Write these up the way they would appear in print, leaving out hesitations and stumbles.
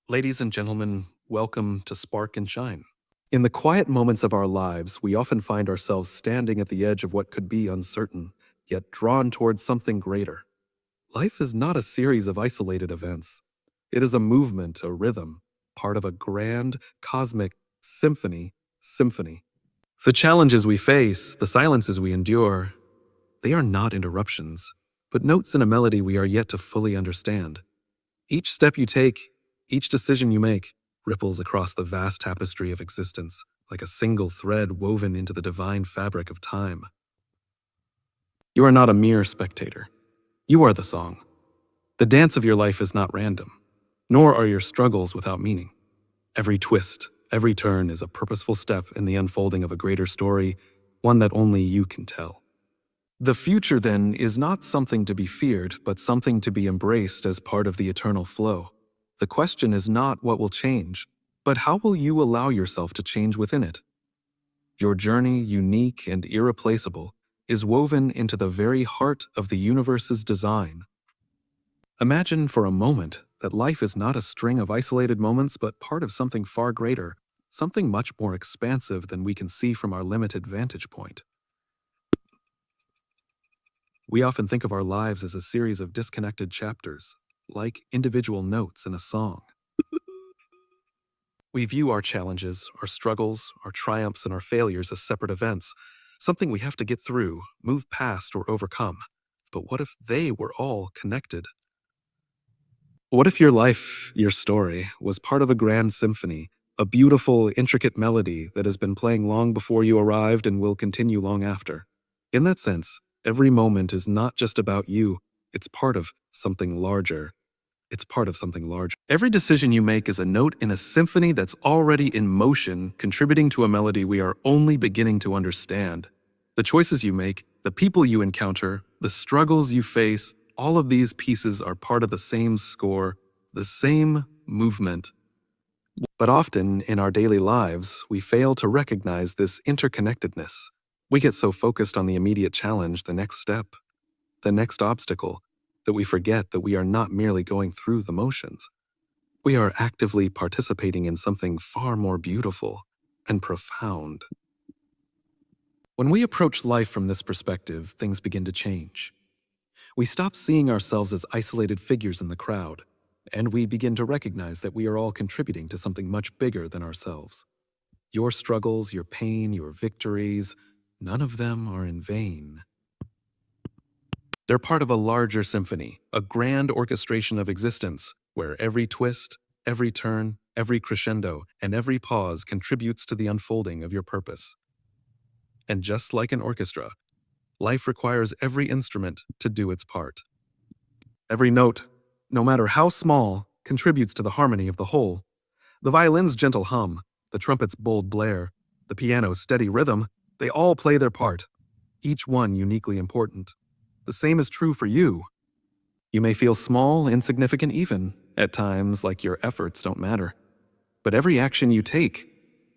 Ladies and gentlemen, welcome to Spark and Shine. In the quiet moments of our lives, we often find ourselves standing at the edge of what could be uncertain, yet drawn towards something greater. Life is not a series of isolated events. It is a movement, a rhythm, part of a grand, cosmic symphony. The challenges we face, the silences we endure, they are not interruptions, but notes in a melody we are yet to fully understand. Each step you take, each decision you make, ripples across the vast tapestry of existence, like a single thread woven into the divine fabric of time. You are not a mere spectator. You are the song. The dance of your life is not random, nor are your struggles without meaning. Every twist, every turn is a purposeful step in the unfolding of a greater story, one that only you can tell. The future, then, is not something to be feared, but something to be embraced as part of the eternal flow. The question is not what will change, but how will you allow yourself to change within it? Your journey, unique and irreplaceable, is woven into the very heart of the universe's design. Imagine for a moment that life is not a string of isolated moments, but part of something far greater, something much more expansive than we can see from our limited vantage point. We often think of our lives as a series of disconnected chapters, like individual notes in a song. We view our challenges, our struggles, our triumphs, and our failures as separate events, something we have to get through, move past, or overcome. But what if they were all connected? What if your life, your story, was part of a grand symphony, a beautiful, intricate melody that has been playing long before you arrived and will continue long after? In that sense, every moment is not just about you, it's part of something larger. It's part of something larger. Every decision you make is a note in a symphony that's already in motion, contributing to a melody we are only beginning to understand. The choices you make, the people you encounter, the struggles you face, all of these pieces are part of the same score, the same movement. But often, in our daily lives, we fail to recognize this interconnectedness. We get so focused on the immediate challenge, the next step, the next obstacle, that we forget that we are not merely going through the motions. We are actively participating in something far more beautiful and profound. When we approach life from this perspective, things begin to change. We stop seeing ourselves as isolated figures in the crowd, and we begin to recognize that we are all contributing to something much bigger than ourselves. Your struggles, your pain, your victories, none of them are in vain. They're part of a larger symphony, a grand orchestration of existence, where every twist, every turn, every crescendo, and every pause contributes to the unfolding of your purpose. And just like an orchestra, life requires every instrument to do its part. Every note, no matter how small, contributes to the harmony of the whole. The violin's gentle hum, the trumpet's bold blare, the piano's steady rhythm, they all play their part, each one uniquely important. The same is true for you. You may feel small, insignificant even, at times like your efforts don't matter. But every action you take,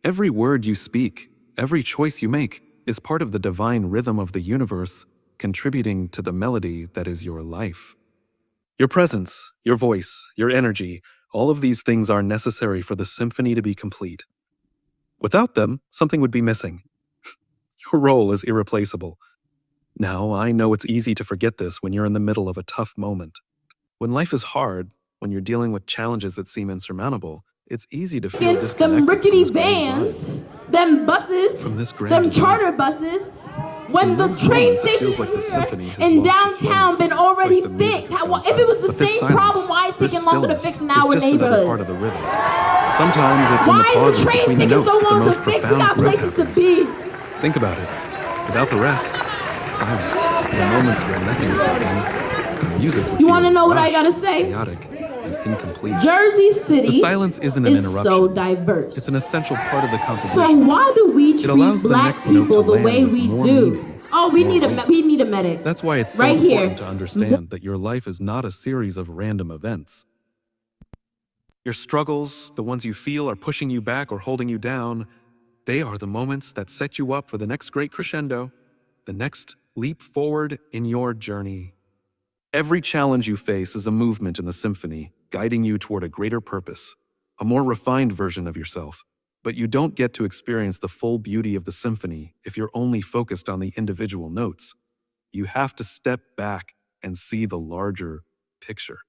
every word you speak, every choice you make is part of the divine rhythm of the universe, contributing to the melody that is your life. Your presence, your voice, your energy, all of these things are necessary for the symphony to be complete. Without them, something would be missing. Your role is irreplaceable. Now, I know it's easy to forget this when you're in the middle of a tough moment. When life is hard, when you're dealing with challenges that seem insurmountable, it's easy to feel disconnected them from rickety this grand vans, design. them buses, From this grand them design. charter buses. When In the those train moments, it station feels like the symphony has in lost its downtown mood, been already like the music fixed, has gone if it was silent. the But this same silence, problem, why it's this taking longer to stillness, fix in is our just another part of neighborhoods? the rhythm. Sometimes it's in the Why is pauses the train between the taking notes so that the long to most fix? We profound got growth places to happens. be. Think about it. Without the rest, the silence, the moments where nothing is happening, the music would You feel want to know what I rushed, gotta say? chaotic, and incomplete. Jersey The City silence isn't an is interruption. so diverse. It's an essential part of the So composition. why do we It treat allows the black next note to people the land way with we more do? meaning, Oh, more weight. we need a medic. That's why it's so right important here. to understand that your life is not a series of random events. Your struggles, the ones you feel are pushing you back or holding you down, they are the moments that set you up for the next great crescendo, the next leap forward in your journey. Every challenge you face is a movement in the symphony, guiding you toward a greater purpose. a more refined version of yourself. But you don't get to experience the full beauty of the symphony if you're only focused on the individual notes. You have to step back and see the larger picture.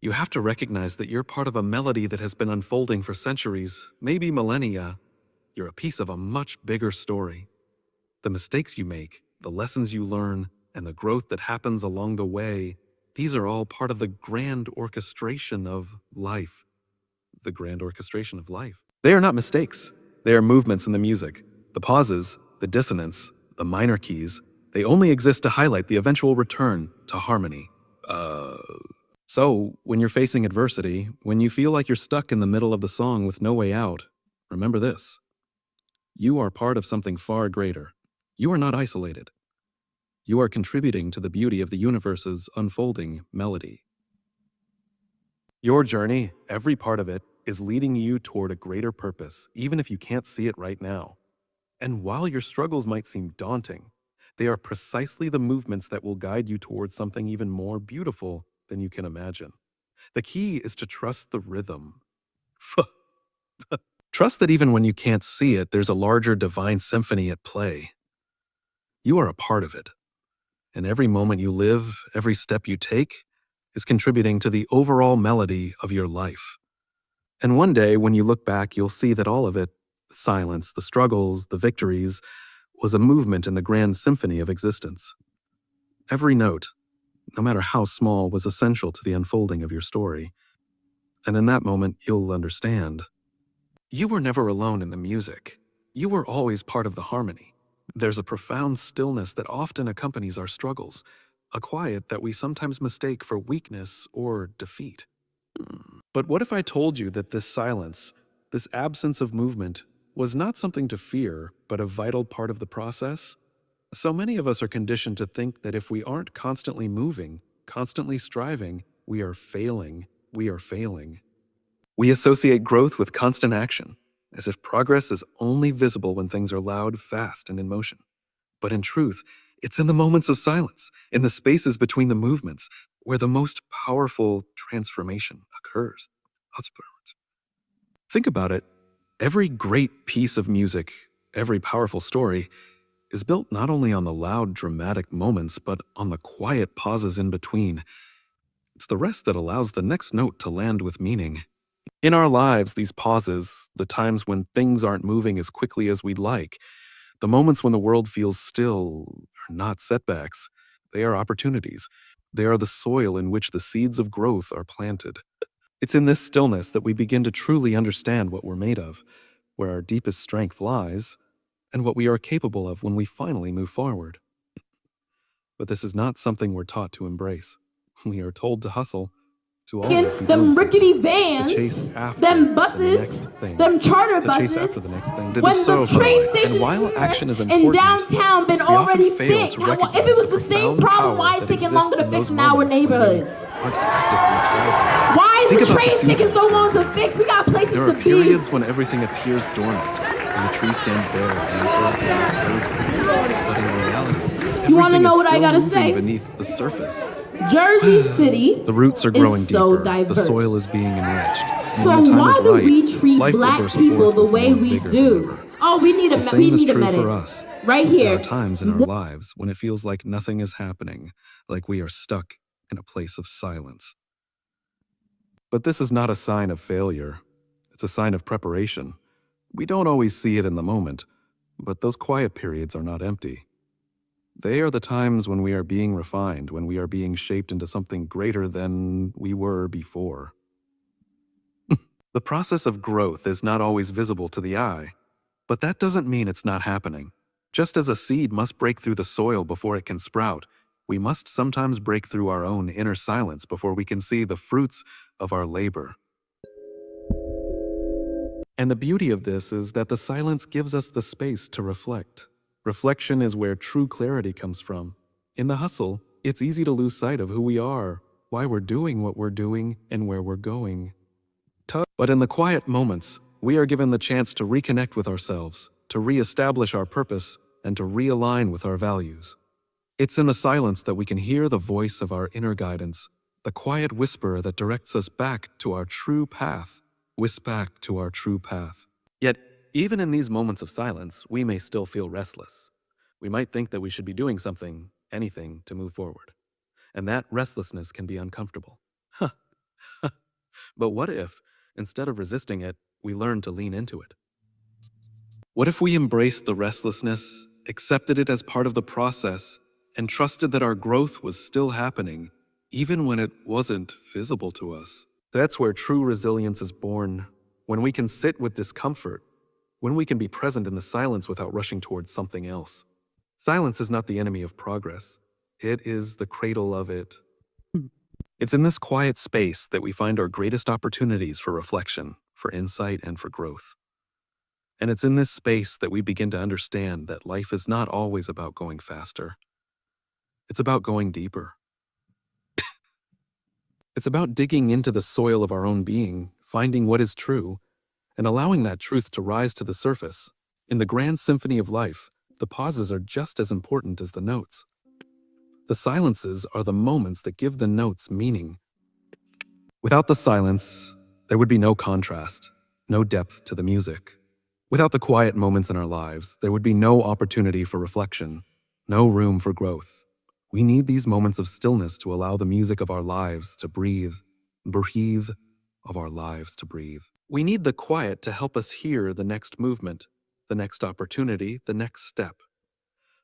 You have to recognize that you're part of a melody that has been unfolding for centuries, maybe millennia. You're a piece of a much bigger story. The mistakes you make, the lessons you learn, and the growth that happens along the way, these are all part of the grand orchestration of life. The grand orchestration of life. They are not mistakes. They are movements in the music. The pauses, the dissonance, the minor keys, they only exist to highlight the eventual return to harmony. So, when you're facing adversity, when you feel like you're stuck in the middle of the song with no way out, remember this. You are part of something far greater. You are not isolated. You are contributing to the beauty of the universe's unfolding melody. Your journey, every part of it, is leading you toward a greater purpose, even if you can't see it right now. And while your struggles might seem daunting, they are precisely the movements that will guide you towards something even more beautiful than you can imagine. The key is to trust the rhythm. Trust that even when you can't see it, there's a larger divine symphony at play. You are a part of it. And every moment you live, every step you take, is contributing to the overall melody of your life. And one day, when you look back, you'll see that all of it, the silence, the struggles, the victories, was a movement in the grand symphony of existence. Every note, no matter how small, was essential to the unfolding of your story. And in that moment, you'll understand. You were never alone in the music. You were always part of the harmony. There's a profound stillness that often accompanies our struggles, a quiet that we sometimes mistake for weakness or defeat. But what if I told you that this silence, this absence of movement, was not something to fear, but a vital part of the process? So many of us are conditioned to think that if we aren't constantly moving, constantly striving, we are failing. We are failing. We associate growth with constant action, as if progress is only visible when things are loud, fast, and in motion. But in truth, it's in the moments of silence, in the spaces between the movements, where the most powerful transformation occurs. Think about it. Every great piece of music, every powerful story, is built not only on the loud, dramatic moments, but on the quiet pauses in between. It's the rest that allows the next note to land with meaning. In our lives, these pauses, the times when things aren't moving as quickly as we'd like, the moments when the world feels still, are not setbacks. They are opportunities. They are the soil in which the seeds of growth are planted. It's in this stillness that we begin to truly understand what we're made of, where our deepest strength lies, and what we are capable of when we finally move forward. But this is not something we're taught to embrace. We are told to hustle, to always be doing Them rickety something, to chase vans, after them the buses, next thing, them charter to chase buses. after the next thing. Det är When så the train bra. station And while here action is in important, downtown been we often already fail fixed. to Now, if recognize it was the the same profound problem, power why is that it taking longer exists to in fix those in our moments when we neighborhoods? aren't actively striving. Why Think is the about the train taking seasons, so for long to example. fix? We got places There to are be. periods when everything appears dormant, and the trees stand bare, and the earth feels frozen. But in reality, You want to everything know is what I still gotta moving say? beneath the surface. Jersey City The roots are is growing so deeper, the diverse. soil is being enriched. And So when the time is why do right, we treat life will black burst people forth the with way more we vigor than do? ever. Oh, we need The we same is need a true for medic. us. Right There are here. times in our lives when it feels like nothing is happening, like we are stuck in a place of silence. But this is not a sign of failure. It's a sign of preparation. We don't always see it in the moment, but those quiet periods are not empty. They are the times when we are being refined, when we are being shaped into something greater than we were before. The process of growth is not always visible to the eye, but that doesn't mean it's not happening. Just as a seed must break through the soil before it can sprout, we must sometimes break through our own inner silence before we can see the fruits of our labor. And the beauty of this is that the silence gives us the space to reflect. Reflection is where true clarity comes from. In the hustle, it's easy to lose sight of who we are, why we're doing what we're doing, and where we're going. But in the quiet moments, we are given the chance to reconnect with ourselves, to reestablish our purpose, and to realign with our values. It's in the silence that we can hear the voice of our inner guidance, the quiet whisper that directs us back to our true path, back to our true path. Yet, even in these moments of silence, we may still feel restless. We might think that we should be doing something, anything, to move forward. And that restlessness can be uncomfortable. Huh. But what if, instead of resisting it, we learn to lean into it? What if we embraced the restlessness, accepted it as part of the process, and trusted that our growth was still happening, even when it wasn't visible to us? That's where true resilience is born, when we can sit with discomfort, when we can be present in the silence without rushing towards something else. Silence is not the enemy of progress, it is the cradle of it. It's in this quiet space that we find our greatest opportunities for reflection, for insight, and for growth. And it's in this space that we begin to understand that life is not always about going faster. It's about going deeper. It's about digging into the soil of our own being, finding what is true, and allowing that truth to rise to the surface. In the grand symphony of life, the pauses are just as important as the notes. The silences are the moments that give the notes meaning. Without the silence, there would be no contrast, no depth to the music. Without the quiet moments in our lives, there would be no opportunity for reflection, no room for growth. We need these moments of stillness to allow the music of our lives to breathe, of our lives to breathe. We need the quiet to help us hear the next movement, the next opportunity, the next step.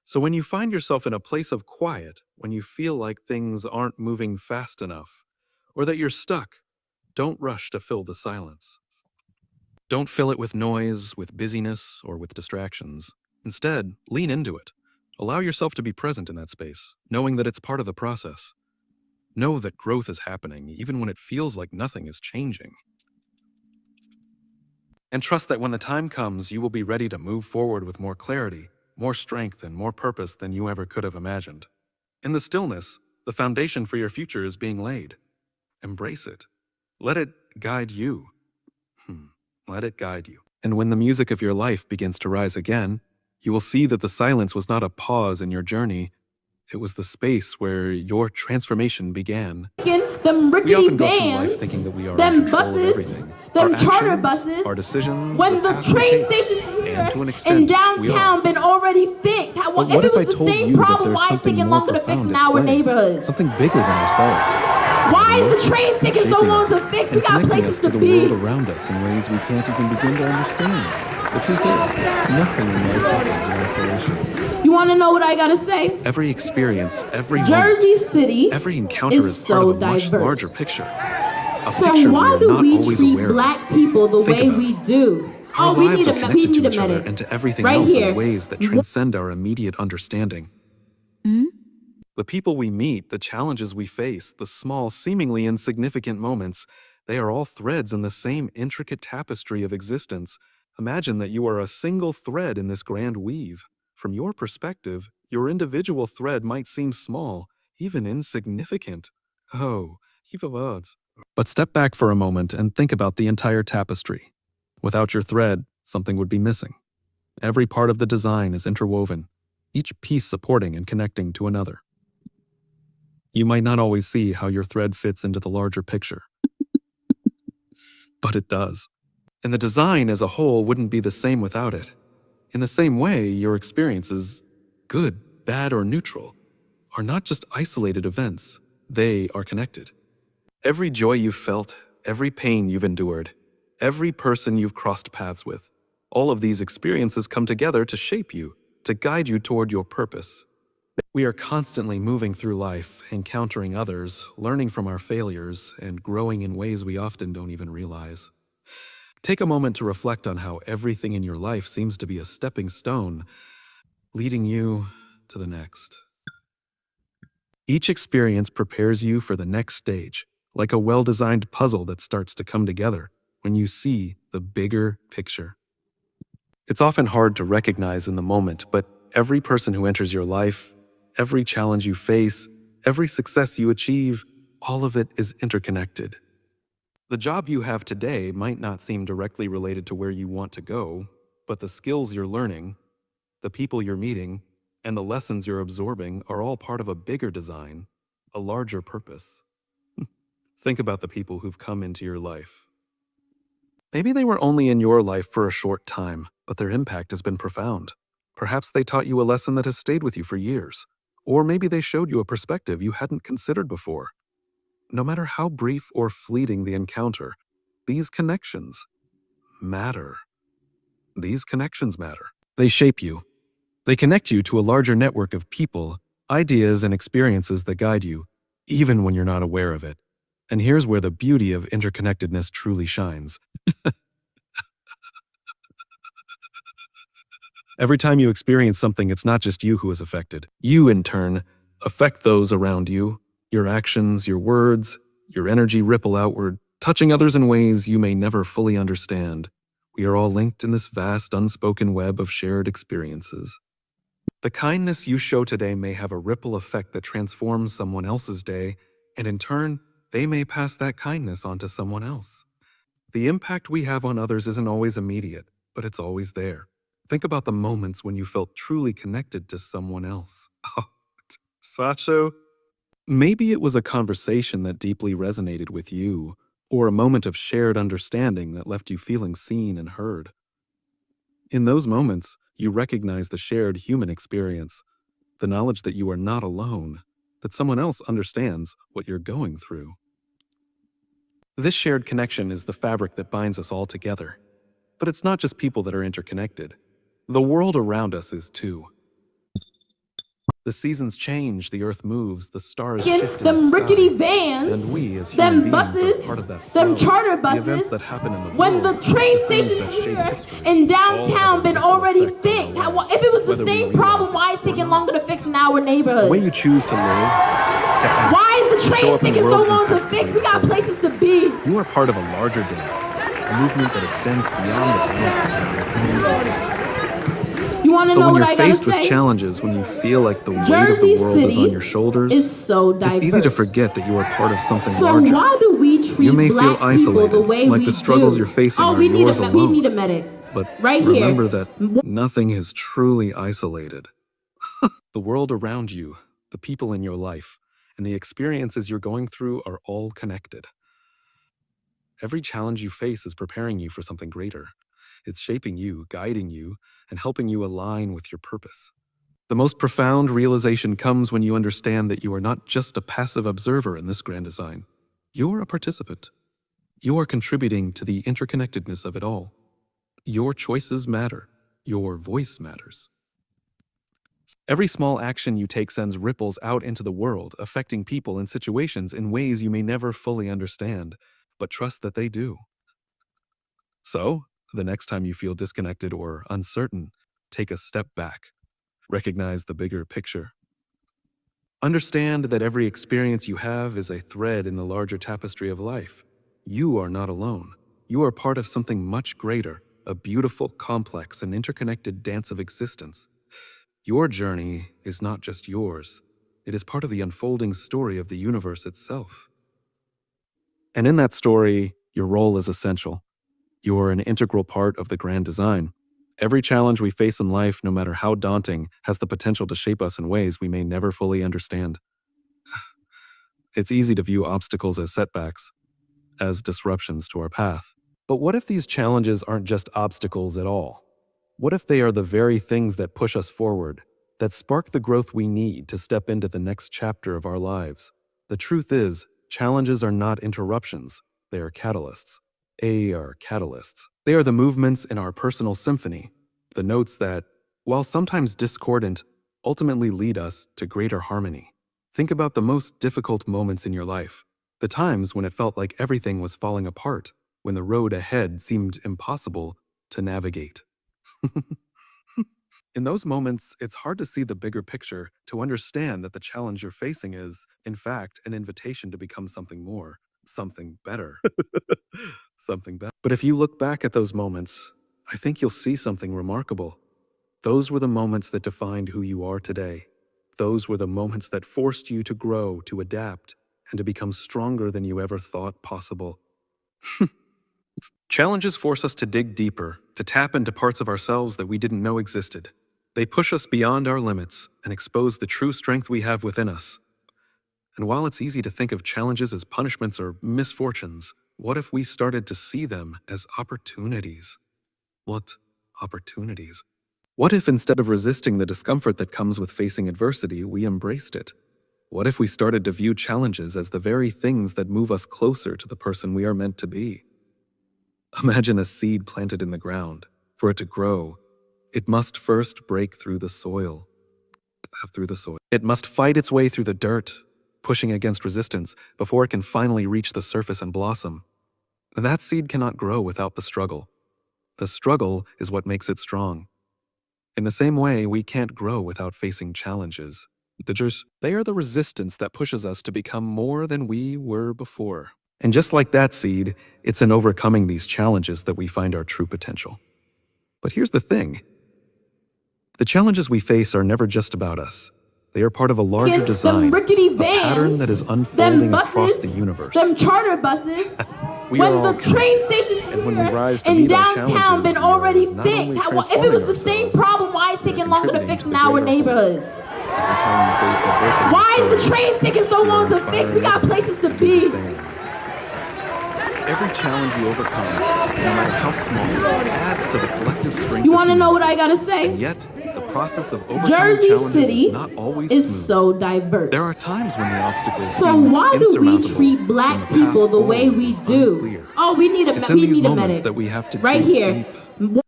So when you find yourself in a place of quiet, when you feel like things aren't moving fast enough, or that you're stuck, don't rush to fill the silence. Don't fill it with noise, with busyness, or with distractions. Instead, lean into it. Allow yourself to be present in that space, knowing that it's part of the process. Know that growth is happening, even when it feels like nothing is changing. And trust that when the time comes, you will be ready to move forward with more clarity, more strength, and more purpose than you ever could have imagined. In the stillness, the foundation for your future is being laid. Embrace it. Let it guide you. Let it guide you. And when the music of your life begins to rise again, you will see that the silence was not a pause in your journey. It was the space where your transformation began. Them We rickety often go through life vans, thinking that we are in them control of buses, everything. Our them charter actions, buses. our decisions, When the the path we train take. stations here And to an in extent, we are. downtown been already fixed, But if what it if was I the told same you that problem, there's why is it something taking more longer to fix profound in at our play? neighborhoods? Something bigger than ourselves. Why is the Guiding us, train taking so shaping long us, to fix? We and got connecting places us to to the be. world around us in ways we can't even begin to understand. The truth is, nothing in life happens in isolation. You want to know what I gotta say? Every experience, every Jersey moment, City every encounter is is part of so a much diverse. larger picture. A So picture we why are do not we always treat aware black of. people the Think way about we it. do? Our Oh, we lives need are we connected need to a each other minute. and to everything Right else here. in ways that transcend our immediate understanding. The people we meet, the challenges we face, the small, seemingly insignificant moments, they are all threads in the same intricate tapestry of existence. Imagine that you are a single thread in this grand weave. From your perspective, your individual thread might seem small, even insignificant. Oh, heap of odds. But step back for a moment and think about the entire tapestry. Without your thread, something would be missing. Every part of the design is interwoven, each piece supporting and connecting to another. You might not always see how your thread fits into the larger picture, but it does. And the design as a whole wouldn't be the same without it. In the same way, your experiences, good, bad, or neutral, are not just isolated events, they are connected. Every joy you've felt, every pain you've endured, every person you've crossed paths with, all of these experiences come together to shape you, to guide you toward your purpose. We are constantly moving through life, encountering others, learning from our failures, and growing in ways we often don't even realize. Take a moment to reflect on how everything in your life seems to be a stepping stone, leading you to the next. Each experience prepares you for the next stage, like a well-designed puzzle that starts to come together when you see the bigger picture. It's often hard to recognize in the moment, but every person who enters your life, every challenge you face, every success you achieve, all of it is interconnected. The job you have today might not seem directly related to where you want to go, but the skills you're learning, the people you're meeting, and the lessons you're absorbing are all part of a bigger design, a larger purpose. Think about the people who've come into your life. Maybe they were only in your life for a short time, but their impact has been profound. Perhaps they taught you a lesson that has stayed with you for years. Or maybe they showed you a perspective you hadn't considered before. No matter how brief or fleeting the encounter, these connections matter. These connections matter. They shape you. They connect you to a larger network of people, ideas, and experiences that guide you, even when you're not aware of it. And here's where the beauty of interconnectedness truly shines. Every time you experience something, it's not just you who is affected. You, in turn, affect those around you. Your actions, your words, your energy ripple outward, touching others in ways you may never fully understand. We are all linked in this vast, unspoken web of shared experiences. The kindness you show today may have a ripple effect that transforms someone else's day, and in turn, they may pass that kindness on to someone else. The impact we have on others isn't always immediate, but it's always there. Think about the moments when you felt truly connected to someone else. Oh, Sacho? Maybe it was a conversation that deeply resonated with you, or a moment of shared understanding that left you feeling seen and heard. In those moments, you recognize the shared human experience, the knowledge that you are not alone, that someone else understands what you're going through. This shared connection is the fabric that binds us all together. But it's not just people that are interconnected. The world around us is too. The seasons change, the earth moves, the stars shift in the Them rickety sky. vans, And we, as human them beings, buses, are part of that flow. them charter The events buses. that happen in the When the world, train the things station that shape here history, in all have downtown a been ripple already effect on our fixed, lives, if it was the whether we same realize problem, it why is it or taking not. longer to fix in our The way neighborhoods? you choose to live, to act, Why is the to show train up in the taking so world long to impacts the fix? We greater got whole. places to be. You are part of a larger dance, a movement that extends beyond the boundaries of your own existence. You want to So know when what you're I gotta faced with say? challenges, when you feel like the weight of the Jersey world is on City your shoulders, is so diverse. it's easy to forget that you are part of something So larger. why do we treat You may black feel people the isolated, way like we the struggles do? you're facing Oh, are yours we alone. need a medic. But Right remember here. that nothing is truly isolated. The world around you, the people in your life, and the experiences you're going through are all connected. Every challenge you face is preparing you for something greater. It's shaping you, guiding you, and helping you align with your purpose. The most profound realization comes when you understand that you are not just a passive observer in this grand design. You're a participant. You are contributing to the interconnectedness of it all. Your choices matter. Your voice matters. Every small action you take sends ripples out into the world, affecting people and situations in ways you may never fully understand, but trust that they do. So, the next time you feel disconnected or uncertain, take a step back. Recognize the bigger picture. Understand that every experience you have is a thread in the larger tapestry of life. You are not alone. You are part of something much greater, a beautiful, complex, and interconnected dance of existence. Your journey is not just yours. It is part of the unfolding story of the universe itself. And in that story, your role is essential. You are an integral part of the grand design. Every challenge we face in life, no matter how daunting, has the potential to shape us in ways we may never fully understand. It's easy to view obstacles as setbacks, as disruptions to our path. But what if these challenges aren't just obstacles at all? What if they are the very things that push us forward, that spark the growth we need to step into the next chapter of our lives? The truth is, challenges are not interruptions, they are catalysts. They are catalysts. They are the movements in our personal symphony, the notes that, while sometimes discordant, ultimately lead us to greater harmony. Think about the most difficult moments in your life, the times when it felt like everything was falling apart, when the road ahead seemed impossible to navigate. In those moments, it's hard to see the bigger picture, to understand that the challenge you're facing is, in fact, an invitation to become something more, something better. Something better. But if you look back at those moments, I think you'll see something remarkable. Those were the moments that defined who you are today. Those were the moments that forced you to grow, to adapt, and to become stronger than you ever thought possible. Challenges force us to dig deeper, to tap into parts of ourselves that we didn't know existed. They push us beyond our limits and expose the true strength we have within us. And while it's easy to think of challenges as punishments or misfortunes, what if we started to see them as opportunities? What opportunities? What if instead of resisting the discomfort that comes with facing adversity, we embraced it? What if we started to view challenges as the very things that move us closer to the person we are meant to be? Imagine a seed planted in the ground. For it to grow, it must first break through the soil. It must fight its way through the dirt, pushing against resistance before it can finally reach the surface and blossom. That seed cannot grow without the struggle. The struggle is what makes it strong. In the same way, we can't grow without facing challenges. They are the resistance that pushes us to become more than we were before. And just like that seed, it's in overcoming these challenges that we find our true potential. But here's the thing. The challenges we face are never just about us. They are part of a larger design, them rickety a pattern vans, that is them unfolding across the buses, universe. them charter buses. We when are the all train connected. stations And when we here rise to in meet our downtown challenges, been we are already not fixed, only if it transforming was the same ourselves, problem, why is it we are taking longer to contributing fix to in the our greater whole. neighborhoods? Every time we face adversity, Why with is the courage, train taking so we are long to fix? We inspiring got others places to do the be. same. Every challenge you overcome, no matter how small, adds to the collective strength You of want to know what I humanity. gotta say? And yet, the process of overcoming Jersey challenges City is not always is smooth. so diverse. There are times when the obstacles So seem why do we insurmountable, treat when black the path people the way forward we is do? unclear. Oh, we need It's in these a moments medic. that we have to Right dig here. deep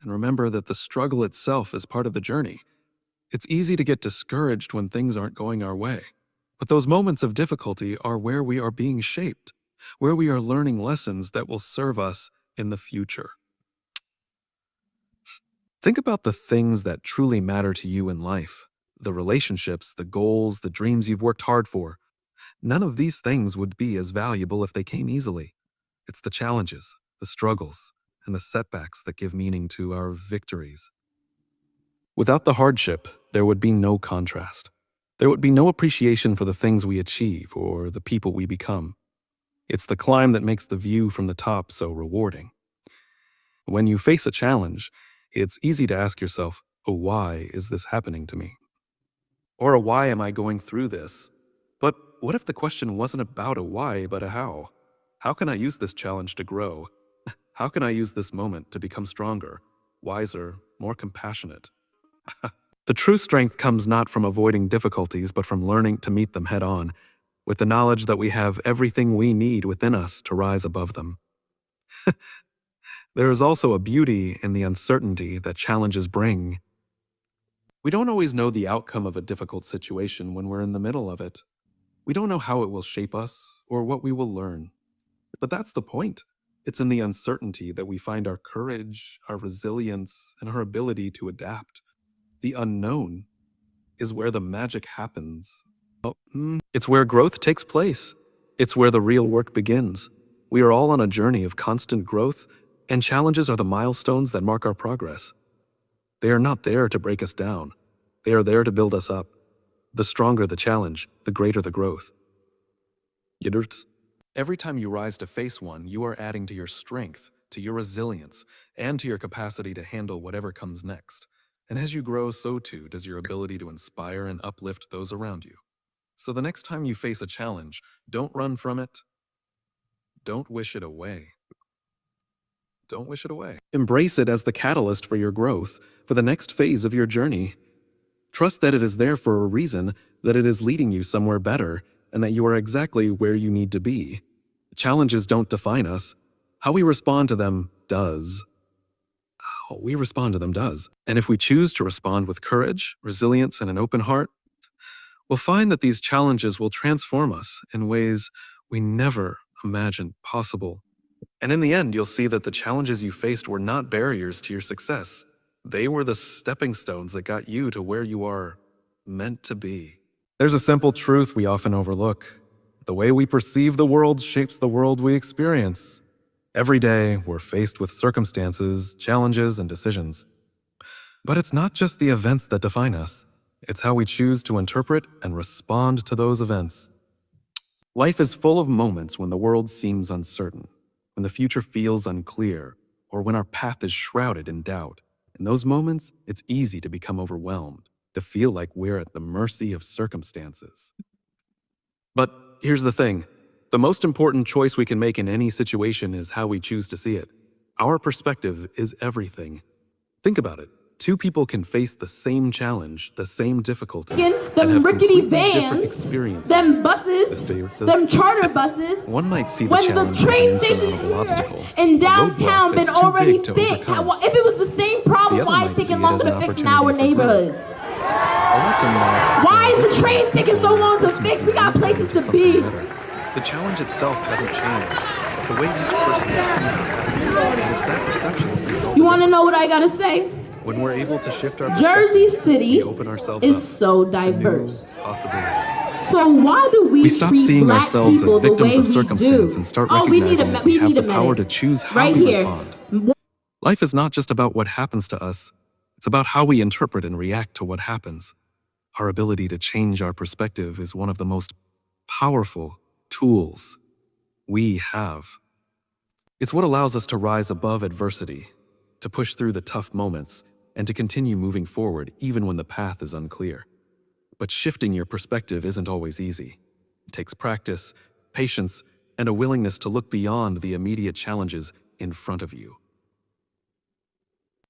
and remember that the struggle itself is part of the journey. It's easy to get discouraged when things aren't going our way. But those moments of difficulty are where we are being shaped, where we are learning lessons that will serve us in the future. Think about the things that truly matter to you in life, the relationships, the goals, the dreams you've worked hard for. None of these things would be as valuable if they came easily. It's the challenges, the struggles, and the setbacks that give meaning to our victories. Without the hardship, there would be no contrast. There would be no appreciation for the things we achieve or the people we become. It's the climb that makes the view from the top so rewarding. When you face a challenge, it's easy to ask yourself, oh, why is this happening to me? Or a why am I going through this? But what if the question wasn't about a why, but a how? How can I use this challenge to grow? How can I use this moment to become stronger, wiser, more compassionate? The true strength comes not from avoiding difficulties, but from learning to meet them head on, with the knowledge that we have everything we need within us to rise above them. There is also a beauty in the uncertainty that challenges bring. We don't always know the outcome of a difficult situation when we're in the middle of it. We don't know how it will shape us or what we will learn. But that's the point. It's in the uncertainty that we find our courage, our resilience, and our ability to adapt. The unknown is where the magic happens. It's where growth takes place. It's where the real work begins. We are all on a journey of constant growth, and challenges are the milestones that mark our progress. They are not there to break us down. They are there to build us up. The stronger the challenge, the greater the growth. Every time you rise to face one, you are adding to your strength, to your resilience, and to your capacity to handle whatever comes next. And as you grow, so too does your ability to inspire and uplift those around you. So the next time you face a challenge, don't run from it. Don't wish it away. Don't wish it away. Embrace it as the catalyst for your growth, for the next phase of your journey. Trust that it is there for a reason, that it is leading you somewhere better, and that you are exactly where you need to be. Challenges don't define us. How we respond to them does. How we respond to them does. And if we choose to respond with courage, resilience, and an open heart, we'll find that these challenges will transform us in ways we never imagined possible. And in the end, you'll see that the challenges you faced were not barriers to your success. They were the stepping stones that got you to where you are meant to be. There's a simple truth we often overlook. The way we perceive the world shapes the world we experience. Every day, we're faced with circumstances, challenges, and decisions. But it's not just the events that define us. It's how we choose to interpret and respond to those events. Life is full of moments when the world seems uncertain, when the future feels unclear, or when our path is shrouded in doubt. In those moments, it's easy to become overwhelmed, to feel like we're at the mercy of circumstances. But here's the thing. The most important choice we can make in any situation is how we choose to see it. Our perspective is everything. Think about it. Two people can face the same challenge, the same difficulty, and Them have rickety completely different vans, experiences. them buses, them charter buses. One might see the When the challenge as an train station insurmountable obstacle, here in a downtown roadblock been that's too already big to fixed, overcome. if it was the same The problem, other why might is it see taking it as longer an to fix in opportunity our for growth. neighborhoods? A lesson that, Why is the difficult, train taking so will long to fix? We got ultimately places lead to something be. better. The challenge itself hasn't changed, but the way each person sees it has. And it's that perception that makes all You the want to know what I difference. gotta say? When we're able to shift our Jersey perspective, City we open ourselves is up so to new diverse. possibilities. So why do we Stop treat seeing black ourselves as people the victims way of we circumstance do? and start Oh, recognizing that we have the power to minute. choose how Right we here. respond. Life is not just about what happens to us, it's about how we interpret and react to what happens. Our ability to change our perspective is one of the most powerful tools we have. It's what allows us to rise above adversity, to push through the tough moments, and to continue moving forward even when the path is unclear. But shifting your perspective isn't always easy. It takes practice, patience, and a willingness to look beyond the immediate challenges in front of you.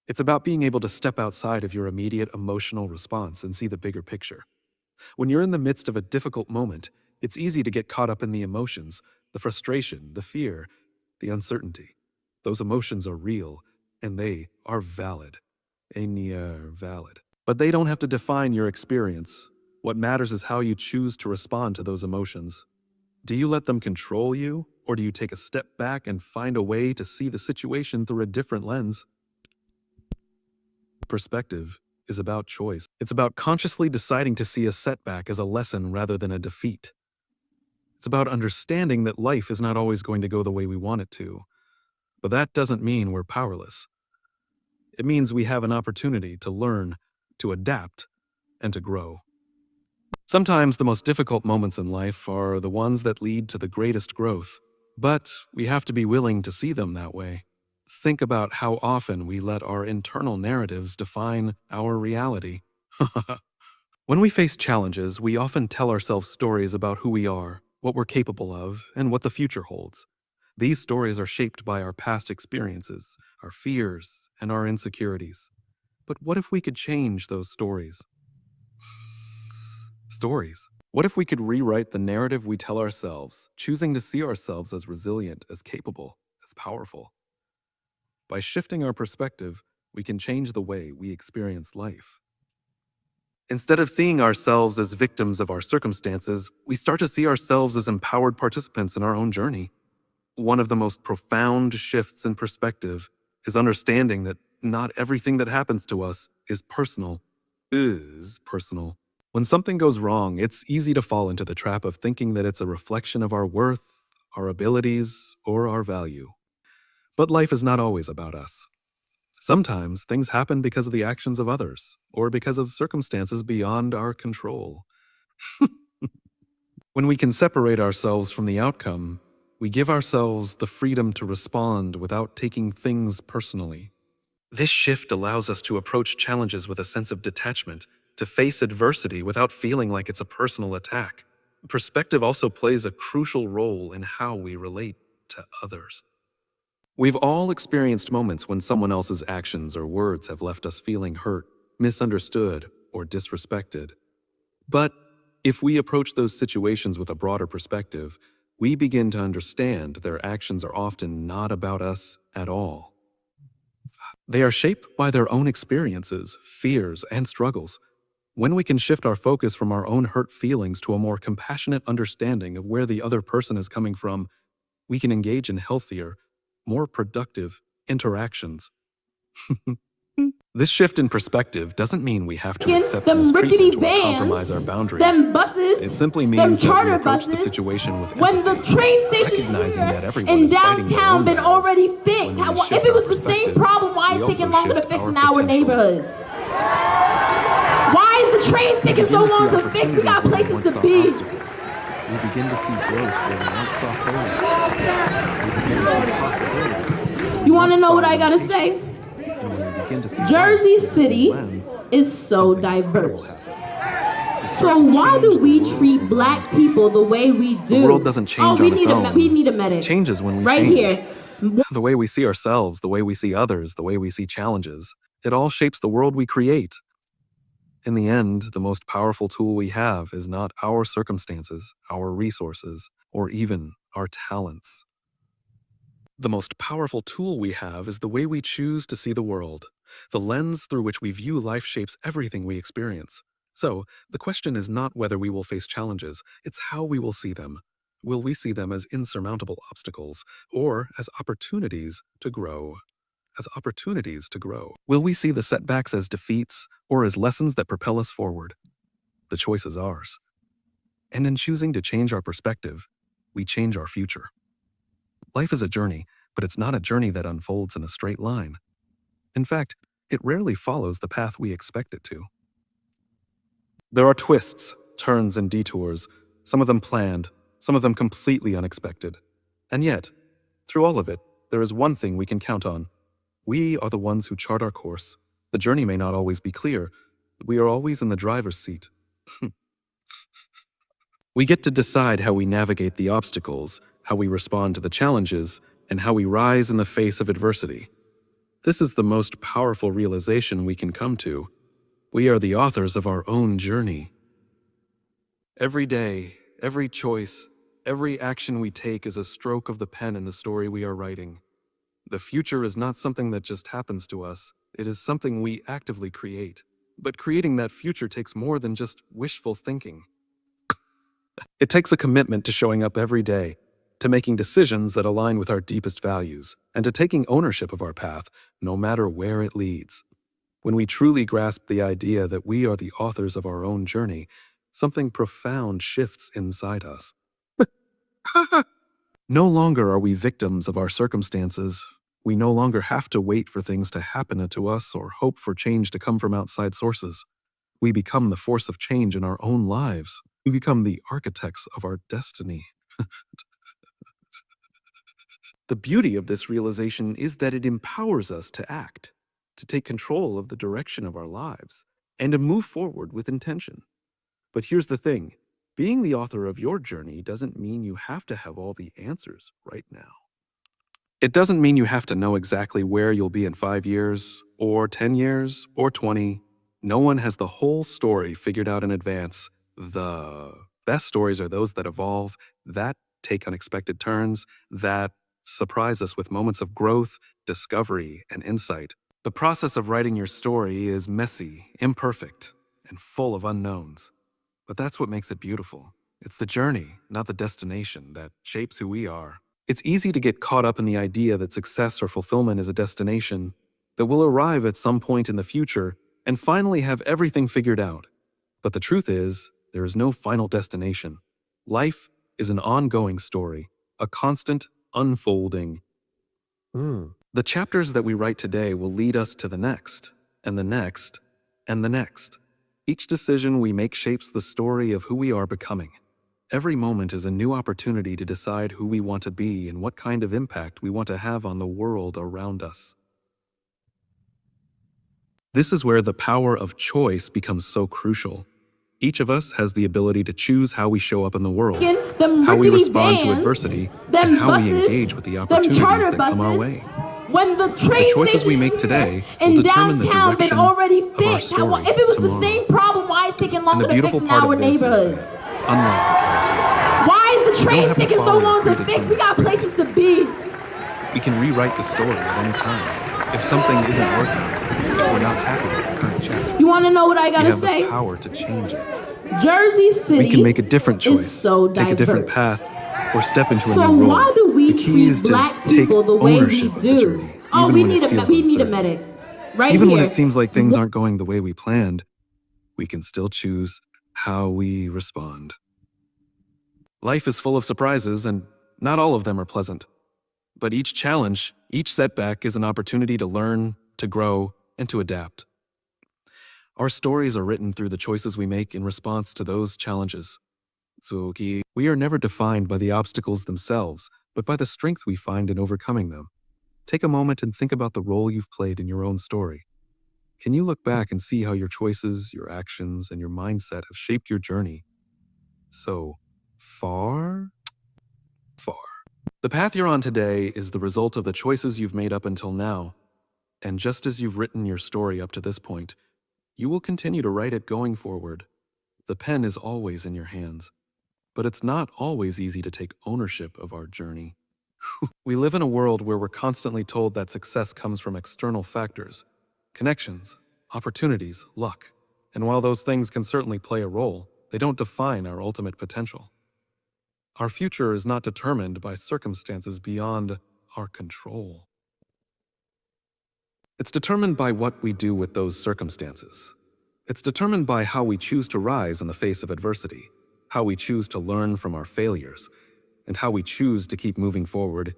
It's about being able to step outside of your immediate emotional response and see the bigger picture. When you're in the midst of a difficult moment, it's easy to get caught up in the emotions, the frustration, the fear, the uncertainty. Those emotions are real, and they are valid. Valid. But they don't have to define your experience. What matters is how you choose to respond to those emotions. Do you let them control you, or do you take a step back and find a way to see the situation through a different lens? Perspective is about choice. It's about consciously deciding to see a setback as a lesson rather than a defeat. It's about understanding that life is not always going to go the way we want it to. But that doesn't mean we're powerless. It means we have an opportunity to learn, to adapt, and to grow. Sometimes the most difficult moments in life are the ones that lead to the greatest growth, but we have to be willing to see them that way. Think about how often we let our internal narratives define our reality. When we face challenges, we often tell ourselves stories about who we are, what we're capable of, and what the future holds. These stories are shaped by our past experiences, our fears, and our insecurities. But what if we could change those stories? What if we could rewrite the narrative we tell ourselves, choosing to see ourselves as resilient, as capable, as powerful? By shifting our perspective, we can change the way we experience life. Instead of seeing ourselves as victims of our circumstances, we start to see ourselves as empowered participants in our own journey. One of the most profound shifts in perspective is understanding that not everything that happens to us is personal. When something goes wrong, it's easy to fall into the trap of thinking that it's a reflection of our worth, our abilities, or our value. But life is not always about us. Sometimes things happen because of the actions of others, or because of circumstances beyond our control. When we can separate ourselves from the outcome, we give ourselves the freedom to respond without taking things personally. This shift allows us to approach challenges with a sense of detachment, to face adversity without feeling like it's a personal attack. Perspective also plays a crucial role in how we relate to others. We've all experienced moments when someone else's actions or words have left us feeling hurt, misunderstood, or disrespected. But if we approach those situations with a broader perspective, we begin to understand their actions are often not about us at all. They are shaped by their own experiences, fears, and struggles. When we can shift our focus from our own hurt feelings to a more compassionate understanding of where the other person is coming from, we can engage in healthier, more productive interactions. This shift in perspective doesn't mean we have to accept Them rickety mistreatment or compromise vans, our boundaries. them buses, It simply them means that we charter approach the buses. situation with When the empathy, train station recognizing that here everyone in is fighting their downtown own been battles. already fixed, When we if shift it our was the same perspective, problem, why we is it taking also longer to shift fix our in our potential. neighborhoods? Why is the train taking so long to fix? We got places to be. We begin to see growth where we once saw failure. We begin to see possibility. You want to know what I gotta say? And when we begin to see Jersey life through this new City lens, is so something incredible diverse. happens. We So why do we treat black people the way we do? The world doesn't change we on its need own. we need a medic. It changes when we right change. here. The way we see ourselves, the way we see others, the way we see challenges, it all shapes the world we create. In the end, the most powerful tool we have is not our circumstances, our resources, or even our talents. The most powerful tool we have is the way we choose to see the world. The lens through which we view life shapes everything we experience. So, the question is not whether we will face challenges, it's how we will see them. Will we see them as insurmountable obstacles, or as opportunities to grow? As opportunities to grow. Will we see the setbacks as defeats, or as lessons that propel us forward? The choice is ours. And in choosing to change our perspective, we change our future. Life is a journey, but it's not a journey that unfolds in a straight line. In fact, it rarely follows the path we expect it to. There are twists, turns, and detours, some of them planned, some of them completely unexpected. And yet, through all of it, there is one thing we can count on. We are the ones who chart our course. The journey may not always be clear, but we are always in the driver's seat. We get to decide how we navigate the obstacles, how we respond to the challenges, and how we rise in the face of adversity. This is the most powerful realization we can come to. We are the authors of our own journey. Every day, every choice, every action we take is a stroke of the pen in the story we are writing. The future is not something that just happens to us, it is something we actively create. But creating that future takes more than just wishful thinking. It takes a commitment to showing up every day, to making decisions that align with our deepest values, and to taking ownership of our path, no matter where it leads. When we truly grasp the idea that we are the authors of our own journey, something profound shifts inside us. No longer are we victims of our circumstances. We no longer have to wait for things to happen to us or hope for change to come from outside sources. We become the force of change in our own lives. We become the architects of our destiny. The beauty of this realization is that it empowers us to act, to take control of the direction of our lives, and to move forward with intention. But here's the thing, being the author of your journey doesn't mean you have to have all the answers right now. It doesn't mean you have to know exactly where you'll be in 5 years, or 10 years, or 20. No one has the whole story figured out in advance. The best stories are those that evolve, that take unexpected turns, that surprise us with moments of growth, discovery, and insight. The process of writing your story is messy, imperfect, and full of unknowns. But that's what makes it beautiful. It's the journey, not the destination, that shapes who we are. It's easy to get caught up in the idea that success or fulfillment is a destination, that we'll arrive at some point in the future and finally have everything figured out. But the truth is, there is no final destination. Life is an ongoing story, a constant unfolding. The chapters that we write today will lead us to the next, and the next, and the next. Each decision we make shapes the story of who we are becoming. Every moment is a new opportunity to decide who we want to be and what kind of impact we want to have on the world around us. This is where the power of choice becomes so crucial. Each of us has the ability to choose how we show up in the world, how we respond to adversity, and how we engage with the opportunities that come our way. When the The choices we make today will in determine the downtown been direction already of our fixed. story If it was tomorrow. the same problem, why is it taking And longer the to fix beautiful in part our of this is neighborhoods? that, unlike the characters, Why is the we train don't have to taking so follow long a to fix? We predetermined got script. places to be. We can rewrite the story at any time. If something isn't working, if we're not happy with the current chapter, You want to know what I we gotta have say? the power to change it. Jersey City We can make a different is choice, so take a different diverse. path, or step into a So new role. why do we The key treat is to black take people the way we ownership of the do? journey, Oh, even we when need it feels we need a uncertain. medic. Right Even here. when it seems like things aren't going the way we planned, we can still choose how we respond. Life is full of surprises, and not all of them are pleasant. But each challenge, each setback is an opportunity to learn, to grow, and to adapt. Our stories are written through the choices we make in response to those challenges. So we are never defined by the obstacles themselves, but by the strength we find in overcoming them. Take a moment and think about the role you've played in your own story. Can you look back and see how your choices, your actions, and your mindset have shaped your journey so far? Far. The path you're on today is the result of the choices you've made up until now. And just as you've written your story up to this point, you will continue to write it going forward. The pen is always in your hands, but it's not always easy to take ownership of our journey. We live in a world where we're constantly told that success comes from external factors, connections, opportunities, luck. And while those things can certainly play a role, they don't define our ultimate potential. Our future is not determined by circumstances beyond our control. It's determined by what we do with those circumstances. It's determined by how we choose to rise in the face of adversity, how we choose to learn from our failures, and how we choose to keep moving forward,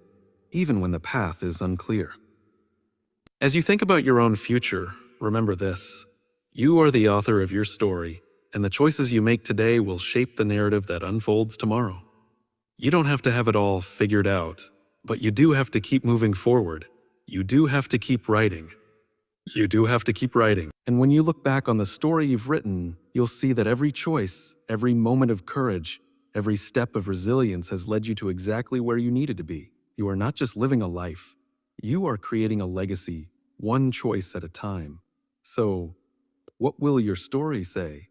even when the path is unclear. As you think about your own future, remember this. You are the author of your story, and the choices you make today will shape the narrative that unfolds tomorrow. You don't have to have it all figured out, but you do have to keep moving forward. You do have to keep writing. You do have to keep writing. And when you look back on the story you've written, you'll see that every choice, every moment of courage, every step of resilience has led you to exactly where you needed to be. You are not just living a life, you are creating a legacy, one choice at a time. So, what will your story say?